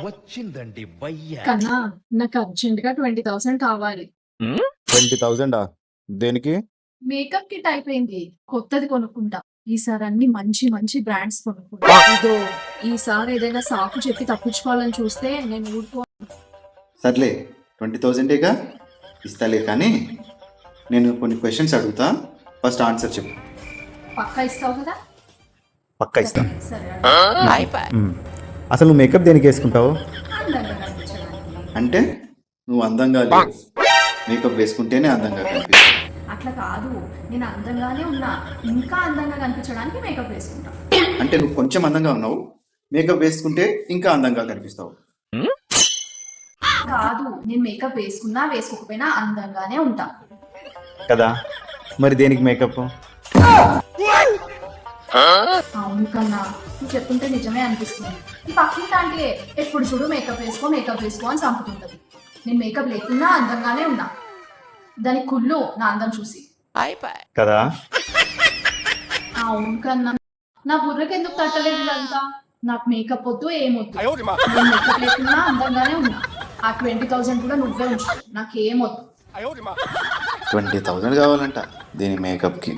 వచ్చిందండి వయ్యా. కన్నా నాకు అర్జెంట్ గా 20,000 కావాలి. 20,000 దేనికి? మేకప్ కిట్ అయిపోయింది, కొత్తది కొనుక్కుంటా. ఈసారి అన్ని మంచి మంచి బ్రాండ్స్ కొనుక్కుంటా. ఇదో ఈసారి ఏదైనా సాకు చెప్పి తప్పించుకోవాలని చూస్తే నేను ఊరుకో. సర్లే 20,000గా ఇస్తాలే, కానీ నేను కొన్ని క్వశ్చన్స్ అడుగుతా, ఫస్ట్ ఆన్సర్ చెప్పు. పక్కా ఇస్తావు కదా? పక్కా ఇస్తా. సరే, అసలు నువ్వు మేకప్ దేనికి వేసుకుంటావు? అందంగా కనిపించడానికి. అంటే నువ్వు అందంగా లేవు, మేకప్ వేసుకుంటేనే అందంగా కనిపిస్తావు. అట్లా కాదు, నేను అందంగానే ఉన్నా, ఇంకా అందంగా కనిపించడానికి మేకప్ వేసుకుంటా. అంటే నువ్వు కొంచెం అందంగా ఉన్నావు, మేకప్ వేసుకుంటే ఇంకా అందంగా కనిపిస్తావు. కాదు, నేను మేకప్ వేసుకున్నా వేసుకోకపోయినా అందంగానే ఉంటా కదా, మరి దేనికి మేకప్? అవును కన్నా, నువ్వు చెప్తుంటే నిజమే అనిపిస్తుంది. ఈ పక్కింటి అంటే ఎప్పుడు చూడు మేకప్ వేసుకో అని చంపుతుంటది. నేను మేకప్ లేకున్నా అందంగానే ఉన్నా, దాని కుళ్ళు నా అందం చూసి. కదా, అవును కన్నా, నా బుర్రకి ఎందుకు తట్టలేదు ఇదంతా? నాకు మేకప్ వద్దు, ఏమొద్దు. నేను మేకప్ లేకున్నా అందంగానే ఉన్నా. ఆ 20,000 కూడా నువ్వే ఉంచు, నాకేమొద్దు. 20,000 కావాలంట దీని మేకప్కి.